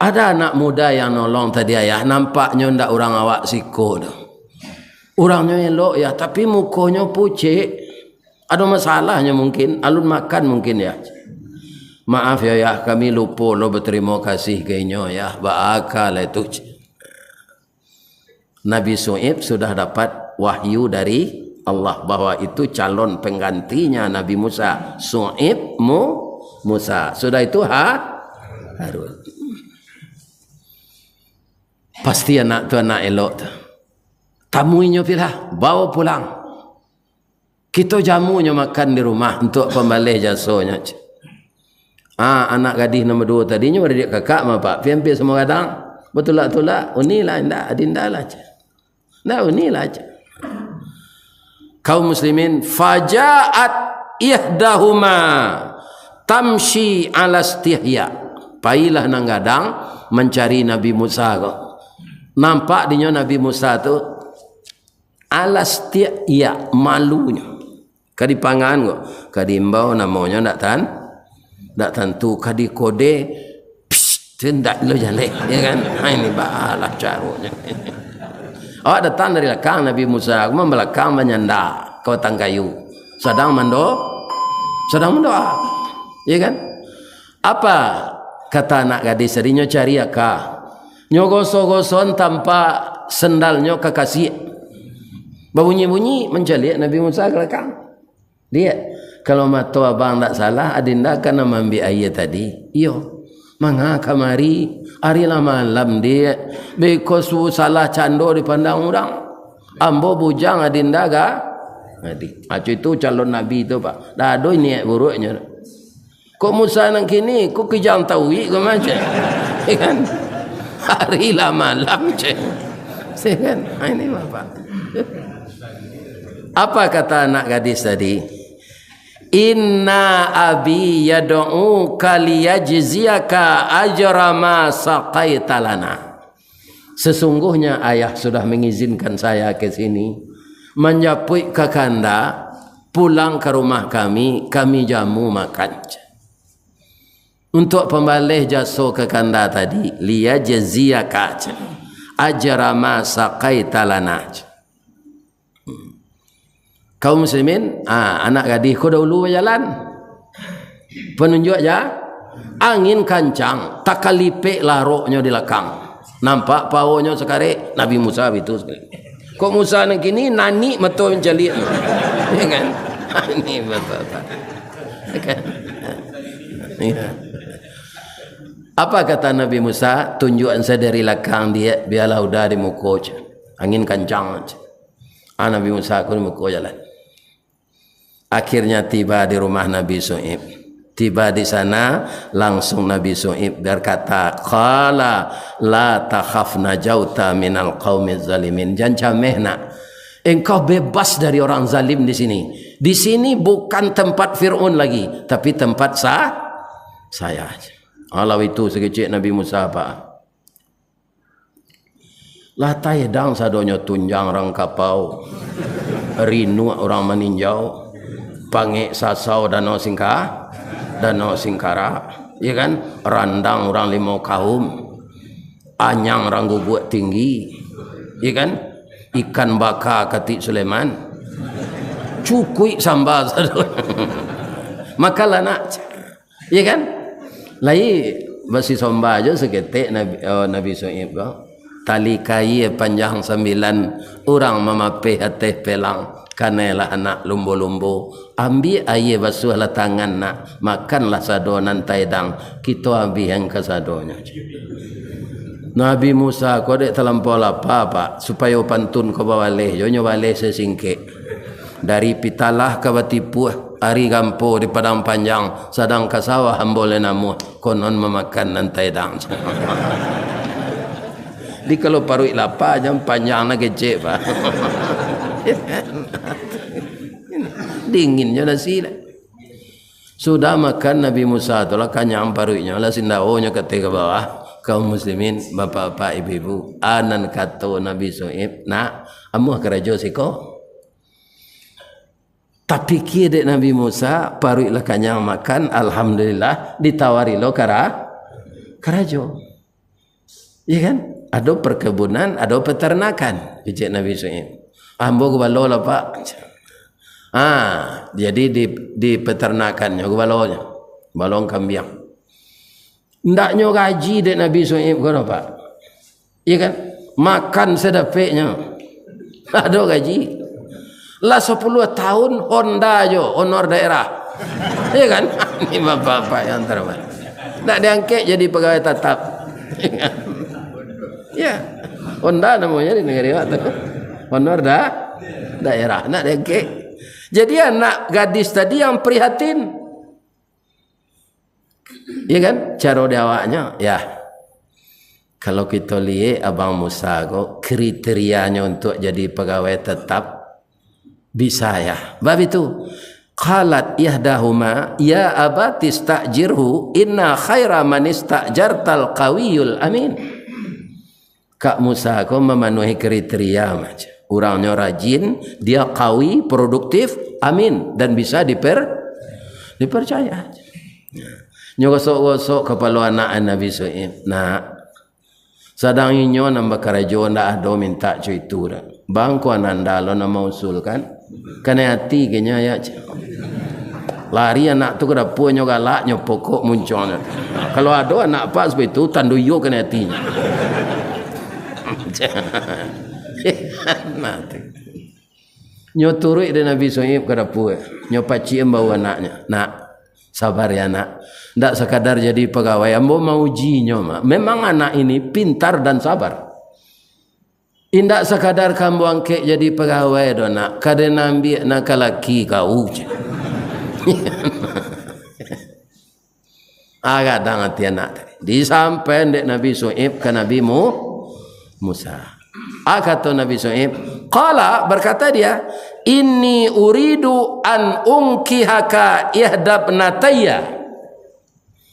Ada anak muda yang nolong tadi ayah. Nampaknya ndak orang awak siko dah. Orangnya elok ya, tapi mukanya pucet. Ada masalahnya mungkin. Alun makan mungkin ya. Maaf ya, kami lupa lo berterima kasih kayaknya ya. Bakal itu. Nabi Shu'aib sudah dapat wahyu dari Allah bahwa itu calon penggantinya Nabi Musa. Shu'aib Musa. Sudah itu Harun. Pasti anak tu anak elok tu. Tamunya pilih, bawa pulang. Kita jamunya makan di rumah untuk pembalih jasanya. Anak gadis nombor 2 tadinya ada dia kakak mah Pak. Pian-pian semua kadang. Betul lah. Unilah indah, adinda lah. Nah, unilah. Kaum muslimin faja'at ihdahuma tamshi ala istihya. Pailah nang gadang mencari Nabi Musa kok. Nampak dinya Nabi Musa tu alastia ya malunya. Kadi pangan kok, kadi imbau namanya ndak tentu kadi kode tindak lo jale ya kan. Ini balah caranya. Datang dari belakang Nabi Musa, membelakang menyanda ke batang kayu. Sedang mendoa. Ya kan? Apa kata anak gadis tadinya cari akak? Nyogoso-goson tanpa sendalnya kekasih. Berbunyi-bunyi mencari Nabi Musa ke belakang. Dia kalau mata abang tak salah adinda kan ambil ayat tadi. Iyo. Manga kamari hari malam dia bekosu salah cando dipandang orang. Ambo bujang adinda ga. Acu itu calon Nabi itu Pak. Dah ada niat buruknya. Kok Musa nang kini kok kijang tawi ke macam. Kan? Hari malam je. Kan? Ini Bapak. Apa kata anak gadis tadi? Inna abi yad'uka liyajziyaka ajra ma saqaita lana. Sesungguhnya ayah sudah mengizinkan saya ke sini menjapui kakanda, pulang ke rumah kami jamu makan. Untuk pembalih jasa kakanda tadi, liyajziyaka ajra ma saqaita lana. Kaum muslimin, anak gadis ku dahulu berjalan. Penunjuk aja, angin kancang, tak kalipik laroknya di lekang. Nampak paunya sekarang Nabi Musa itu sekali. Kok Musa nak kini nani betul menjadi, ya kan? Ini betul, kan? Ya. Apa kata Nabi Musa? Tunjukan saya dari lekang dia, biarlah udah di muka, angin kancang. Nabi Musa aku di muka jalan. Akhirnya tiba di rumah Nabi Shu'aib. Tiba di sana langsung Nabi Shu'aib berkata, qala la takhaf najauta minal qaumiz zalimin. Jangan cameh nak. Engkau bebas dari orang zalim di sini. Di sini bukan tempat Fir'aun lagi, tapi tempat saya. Kalau itu sekecil Nabi Musa apa? Latai dang sadonyo tunjang orang kapau. Rinu orang meninjau. Pange sasau danau singkara, ya kan? Randang orang limau kaum, anyang orang guguk tinggi, ya kan? Ikan baka katik Sulaiman, cukui sambal makalah nak, ya kan? Lai basi somba aja seketik Nabi Shu'aib tali kai panjang 9 orang memapih hati pelang. Kanelah anak lumbo-lumbo, ambil air basuhlah tangan nak, makanlah sadonan taidang, kita ambil yang ke sadonya. Nabi Musa kau dek terlampau lapar pak, supaya pantun kau bawa leh, jonyo balik sesingkek. Dari pitalah ke batipuh, hari gampo di padang panjang, sedang ke sawah hambole namu, konon memakan nan taidang. Di kalau parui lapar jam panjang nak kecek pak. Dinginnya nasi lah. Sudah makan Nabi Musa itulah kanyang paruinya lah sindaonya ketika bawah. Kaum muslimin, bapak-bapak, ibu-ibu, anan kata Nabi Shu'aib, nak amuh kerajo siko. Tapi kira Nabi Musa paruilah kanyang makan, alhamdulillah ditawari lo kerajo. Ya kan? Ada perkebunan, ada peternakan. Bijak Nabi Shu'aib. Ambo gubalo lah pak. Jadi di peternakannya gubalonya, balong kambing. Ndaknya gaji dek Nabi Shu'aib kan pak? Iya kan? Makan sedapeknya. Ada gaji. Lah 10 tahun Honda jo, honor daerah. Iya kan? Ini bapak-bapak yang terbaik. Ndak diangkat jadi pegawai tetap. Ya, Honda namanya di negara itu. Honor daerah. Nak diangkat. Jadi anak gadis tadi yang prihatin. Ya kan? Cara diawaknya, ya. Kalau kita lihat Abang Musa kok kriterianya untuk jadi pegawai tetap bisa ya. Bab itu qalat ihdahuma ya abati istajirhu inna khaira man istajartal qawiyul amin. Kak Musa kok memenuhi kriteria macam. Orangnya rajin, dia qawi, produktif, amin dan bisa dipercaya. Nyogosok-gosok kepala anak Nabi Shu'aib. Nak, sadang inyo nambah kerajo ndak ada minta cuy itu dah. Bangku ananda lo nama usul kan? Kena hati kenya ya. Lari anak tu kada punya galaknya pokok munculnya. Kalau ada anak apa seperti itu tanduyo kena hatinya. Mati. Nyo turut dengan Nabi Shu'aib kada puas. Nyo paci bawa anaknya. Nak, sabar ya nak. Ndak sekadar jadi pegawai, ambo mau ujinya mak. Memang anak ini pintar dan sabar. Indak sekadar kamu angkat jadi pegawai do nak. Kadang ambil nak laki kau je. Kadang hati anak tadi. Disampai dek Nabi Shu'aib ke Nabi Musa. Kata Nabi Shu'aib, qala berkata dia, inni uridu an unkihaka ihdabnatayya.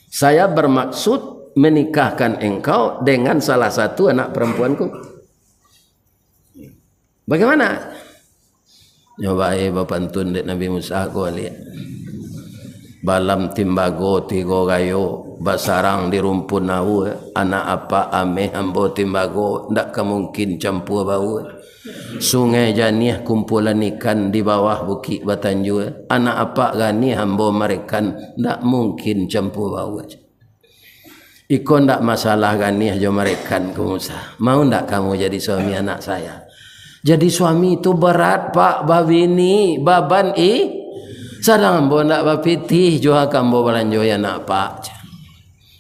Saya bermaksud menikahkan engkau dengan salah satu anak perempuanku. Bagaimana? Nyoba bapantun dek Nabi Musa ko lihat. Balam timbago tigo gayo basarang di rumpun nau anak apa ame ambo timbago ndak kemungkin campur bau. Sungai Janih kumpulan ikan di bawah bukit Batanju anak apa gani ambo merekan ndak mungkin campur bau. Iko ndak masalah gani jo merekan ku Musa. Mau ndak kamu jadi suami anak saya? Jadi suami itu berat pak babini baban sadang ambo ndak bapitih jo akambo balanjo ya nak pak.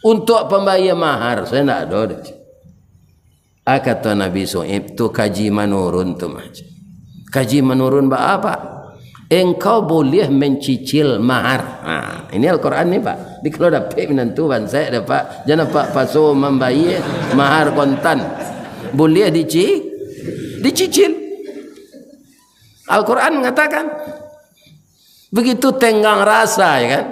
Untuk pembayar mahar saya ndak ada. Kata Nabi Shu'aib tu kaji menurun tu macam. Kaji menurun apa? Engkau boleh mencicil mahar. Ini Al-Quran ni pak. Di kalau dapat menantu saya dapat jangan pak paso membayar mahar kontan. Boleh dicicil. Al-Quran mengatakan begitu tenggang rasa ya kan.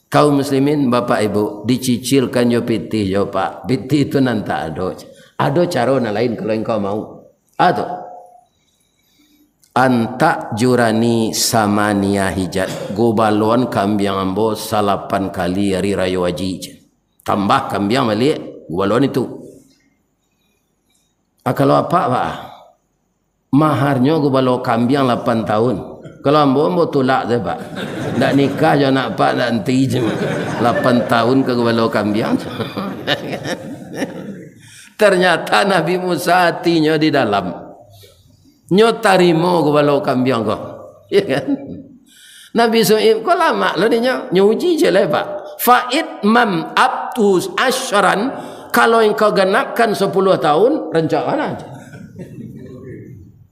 Kaum muslimin bapak ibu dicicilkan jo pitih jo pak. Pitih itu nanti ada cara lain kalau engkau mau. Ada. Anta jurani samania hijat. Gobalon kambiang ambo 8 kali hari raya wajib. Tambah kambiang balik gobalon itu. Kalau apa pak? Maharnya gobalo kambiang 8 tahun. Kalau ambo tolak je pak. Ndak nikah jo nak pak nanti je. 8 tahun ke gobalo kambiang. Ternyata Nabi Musa hatinya di dalam. Nyo tarimo ko balau kambiang ko. Ya kan? Nabi Shu'aib ko lama lo ni nyo uji je lah pak. Fa'id mam abtus asyaran. Kalau engkau genapkan 10 tahun rencana aja.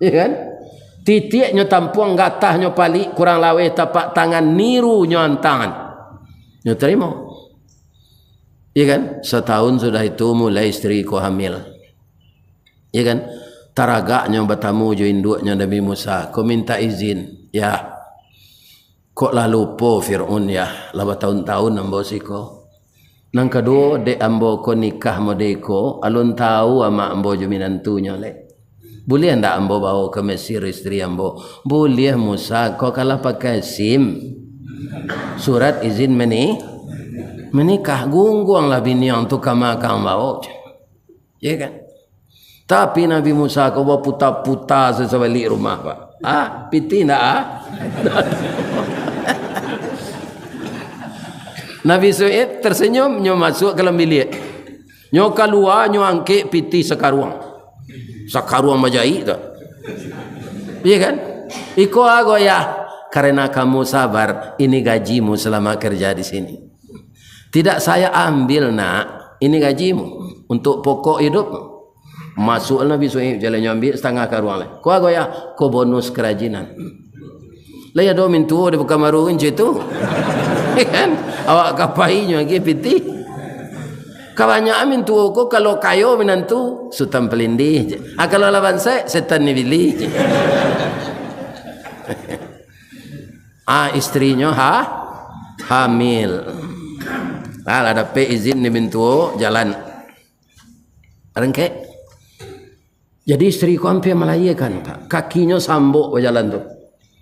Ya kan? Titik nyo tampuang gatah nyo palik kurang lawe tapak tangan niru nyo antangan. Nyo terima. Ya kan? Setahun sudah itu mulai istri ko hamil. Ya kan? Taragaknya bertamu jo induknya Nabi Musa. Ko minta izin. Ya. Kok lalu po Fir'aun ya. Laba tahun-tahun ambo siko. Nang kedua dek ambo ko nikah modeko. Alun tahu ama ambo jo minantunya le. Boleh ndak ambo bawa ke Mesir istri ambo? Boleh Musa. Kok kalau pakai SIM. Surat izin menikah gungguang lah bini yang tu kamakang bawa. Ya kan? Tapi Nabi Musa kau bawa putar-putar sesabalik rumah pak. Piti nak Nabi Shu'aib tersenyum nyo masuk ke dalam bilik. Nyo keluar nyo angkit piti sekaruang. Sekaruang majai tu. Ya kan? Iko ago ya. Karena kamu sabar, ini gajimu selama kerja di sini. Tidak saya ambil nak, ini gajimu untuk pokok hidup. Masuk Nabi Shu'aib jalannya ambil setengah karuang lah. Kau aku ya, kau bonus kerajinan. Lah ya do mintu de bukan maruin je tu. Kan? Awak kapainya lagi piti. Kawannya amin tu ko kalau kayo minantu sutam pelindih. Kalau lawan saya setan ni bili. Istrinya hamil. Ada pe izin ni bintu jalan. Rengke. Jadi istri ku hampir melahirkan tak. Kakinya sambuk berjalan tu.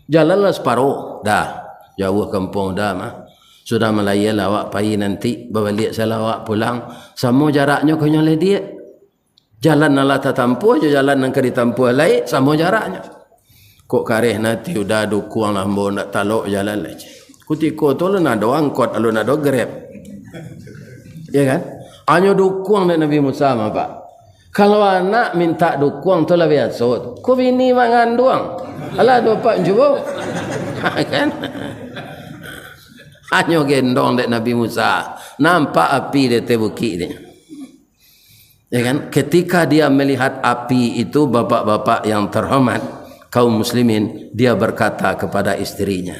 Jalanlah separuh. Dah. Jauh kampung dah mah. Sudah melahir awak pagi nanti. Berbalik salah awak pulang. Sama jaraknya kau nyoleh dia. Jalan nalah tak tampu je. Jalan yang kena ditampu lain. Sama jaraknya. Kok kareh nanti udah dukung lah. Mbak nak taluk jalan lagi. Kutiko tu lu nak ada angkot. Lu nak ada grab. Ya kan? Hanya dukung dari Nabi Musa mah pak. Kalau anak minta dukung tu lah biasa. Ku bini mangan doang. Alah bapak cuba. Kan? Hanya gendong dari Nabi Musa. Nampak api di bukit dia. Ya kan? Ketika dia melihat api itu bapak-bapak yang terhormat kaum muslimin, dia berkata kepada istrinya,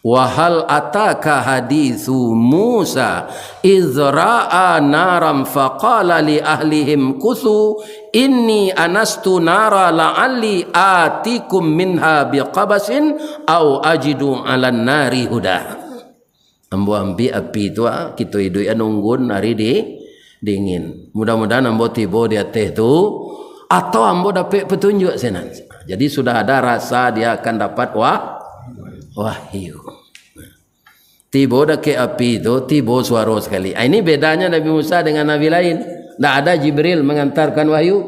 Wa hal ataka hadithu Musa idh ra'a naram faqala li ahlihim kuthu inni anastu nara la'alli atikum minha biqabasin au ajidu 'alan nari huda. Ambo ambi api tu kita hidup nunggun hari dingin. Mudah-mudahan ambo tiba di atas tu atau ambo dapat petunjuk sana. Jadi sudah ada rasa dia akan dapat wahyu. Tiba dah ke api itu, tiba suara sekali. Ini bedanya Nabi Musa dengan Nabi lain. Tak ada Jibril mengantarkan wahyu.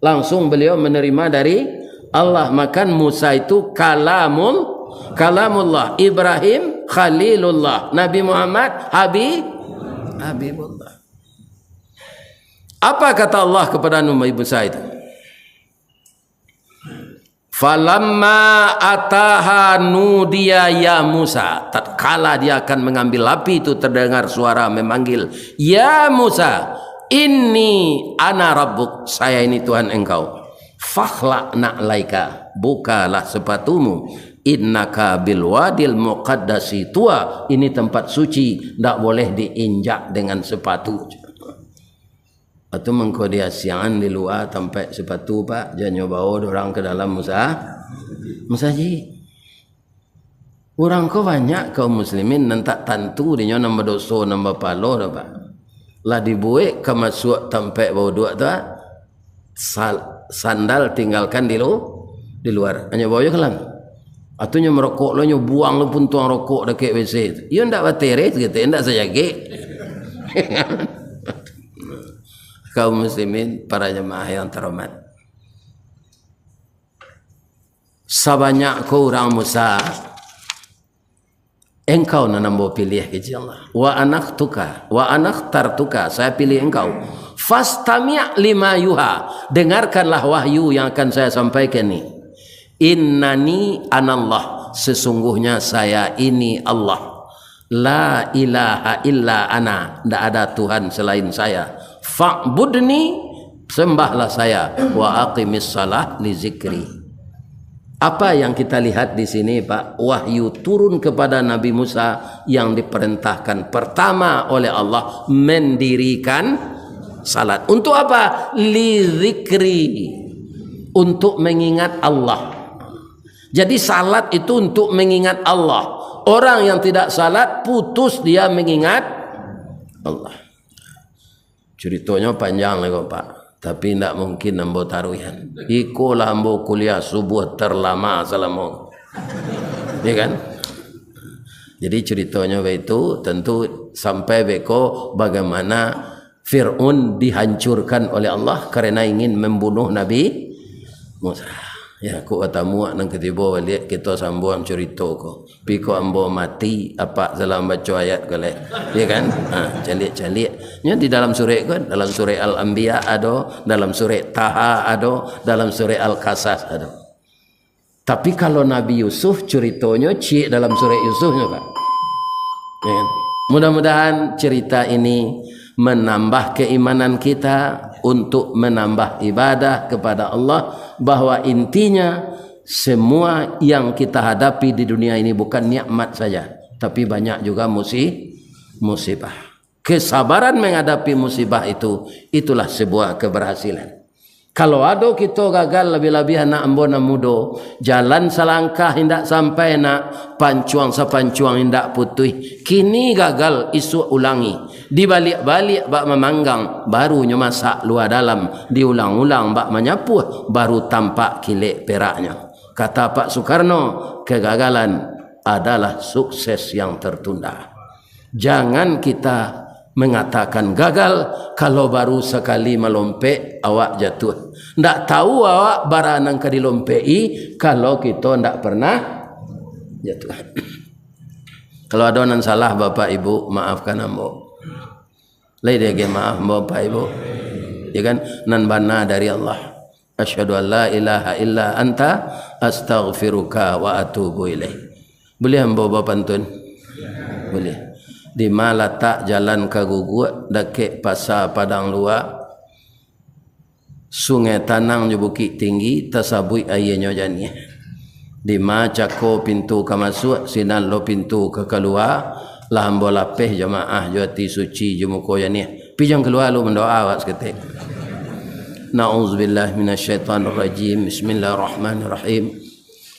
Langsung beliau menerima dari Allah. Maka Musa itu kalamullah. Ibrahim Khalilullah. Nabi Muhammad Habibullah. Apa kata Allah kepada Nabi Musa itu? Falamma ataha nudiya ya Musa. Tatkala dia akan mengambil api itu terdengar suara memanggil, ya Musa, inni ana rabbuk, saya ini Tuhan engkau. Fakhla na'laika, bukalah sepatumu. Innaka bil wadil muqaddasi tua, ini tempat suci, tak boleh diinjak dengan sepatu. Atau mengko dia siangan di luar sampai sepatu pak, jangan bawa orang ke dalam Musa ji. Orang ko banyak kaum muslimin nantak tantu dia nambah dosa nambah palo dah pak. Lah dibuat ke masuk sampai bawa dua tu sandal tinggalkan di luar. Hanya bawa je kelang. Atunya merokok lo nyo buang lo pun tuang rokok dekat WC. Yo ndak baterai gitu, ndak sajage. Kaum muslimin, para jemaah yang terhormat, sebanyak kau orang Musa, engkau nanambo pilih keji Allah. Wa anakhtartuka, saya pilih engkau. Fastami' lima yuha, dengarkanlah wahyu yang akan saya sampaikan ni. Innani anallah, sesungguhnya saya ini Allah. La ilaha illa ana, tidak ada Tuhan selain saya. Fa'budni, sembahlah saya. Wa aqimis salah li zikri. Apa yang kita lihat di sini Pak? Wahyu turun kepada Nabi Musa yang diperintahkan pertama oleh Allah mendirikan salat. Untuk apa? Li zikri, untuk mengingat Allah. Jadi salat itu untuk mengingat Allah. Orang yang tidak salat putus dia mengingat Allah. Ceritanya panjang lagi Pak, tapi tidak mungkin ambo taruhan. Ikolah ambo kuliah subuh terlama selama, ya kan? Jadi ceritanya itu tentu sampai beko bagaimana Fir'aun dihancurkan oleh Allah karena ingin membunuh Nabi Musa. Ya, aku atamu nang ketiba balik kita sambung cerita ko. Piko ambo mati apa dalam baca ayat kale. Ya kan? Calik-calik. Nya di dalam surah kan, dalam surah Al-Anbiya ada, dalam surah Taha ada, dalam surah Al-Qasas ada. Tapi kalau Nabi Yusuf ceritanya cik dalam surah Yusufnya Pak. Ya kan? Mudah-mudahan cerita ini menambah keimanan kita untuk menambah ibadah kepada Allah, bahwa intinya semua yang kita hadapi di dunia ini bukan nikmat saja, tapi banyak juga musibah. Kesabaran menghadapi musibah itulah sebuah keberhasilan. Kalau ada kita gagal lebih-lebih anak ambona mudo, jalan selangkah hendak sampai nak pancuang sapancuang hendak putih. Kini gagal isu ulangi. Dibalik-balik bak memanggang, barunya masak luar dalam. Diulang-ulang bak menyapuh, baru tampak kilik peraknya. Kata Pak Soekarno, kegagalan adalah sukses yang tertunda. Jangan kita mengatakan gagal kalau baru sekali melompek awak jatuh. Ndak tahu awak baranang ke dilompei kalau kita ndak pernah jatuh. Kalau ada yang salah Bapak Ibu maafkan ambo. Lai dia maaf Bapak Ibu. Ya kan, nan bana dari Allah. Asyhadu an la ilaha illa anta astaghfiruka wa atubu ilaih. Boleh ambo pantun? Boleh. Di mana tak jalan ke gugut dekat pasar Padang Luar, sungai Tanang je bukit tinggi, tasabui airnya jani. dimaca ko pintu ke masuk sinan lo pintu ke keluar lah ambo lapeh jamaah jati suci jumuko ya ni pijang keluar lo mendoa awak seketik. Na'udzubillah minasyaitonir rajim. Bismillahirrahmanirrahim.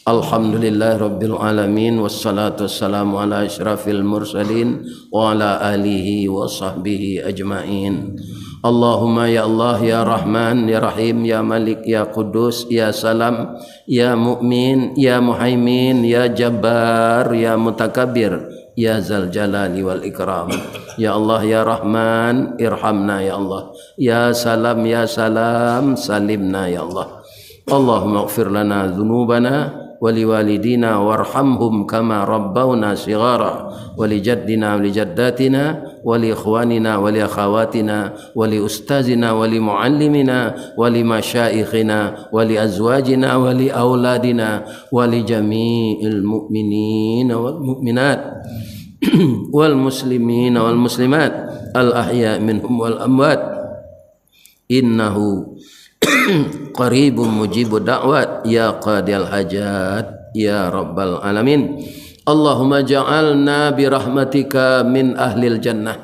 Alhamdulillah rabbil alamin wassalatu wassalamu ala asyrafil mursalin wa ala alihi wa sahbihi ajmain. Allahumma ya Allah ya Rahman ya Rahim ya Malik ya Qudus ya Salam ya Mu'min ya Muhaimin ya Jabbar ya Mutakabbir ya Zal Jalali wal Ikram. Ya Allah ya Rahman irhamna ya Allah. Ya Salam ya Salam salimna ya Allah. Allahumma ighfir lana dhunubana ولوالدينا وارحمهم كما ربونا صغارا ولجدنا ولجداتنا ولإخواننا ولأخواتنا ولأستاذنا ولمعلمنا ولمشايخنا ولأزواجنا ولأولادنا ولجميع المؤمنين والمؤمنات والمسلمين والمسلمات الأحياء منهم والأموات إنه qaribun mujibud da'wat ya qadiyal hajat ya rabbal alamin. Allahumma ja'alna bi rahmatika min ahlil jannah.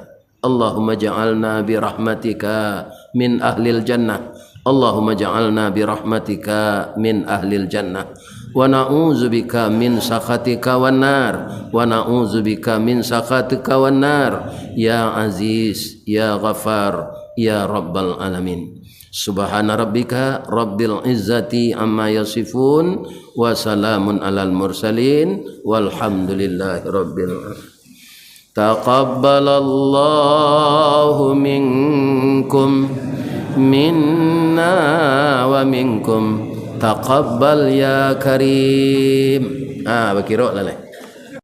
Allahumma ja'alna bi rahmatika min ahlil jannah. Allahumma ja'alna bi rahmatika min ahlil jannah. Wa na'udzubika min sakhatika wan nar. Wa na'udzubika min sakhatika wan nar. Ya Aziz ya Ghafar ya rabbal alamin. Subhana rabbika rabbil izzati amma yasifun wa salamun alal mursalin walhamdulillahi rabbil alamin. Taqabbalallahu minkum minna wa minkum taqabbal ya karim. Bakiro lalai.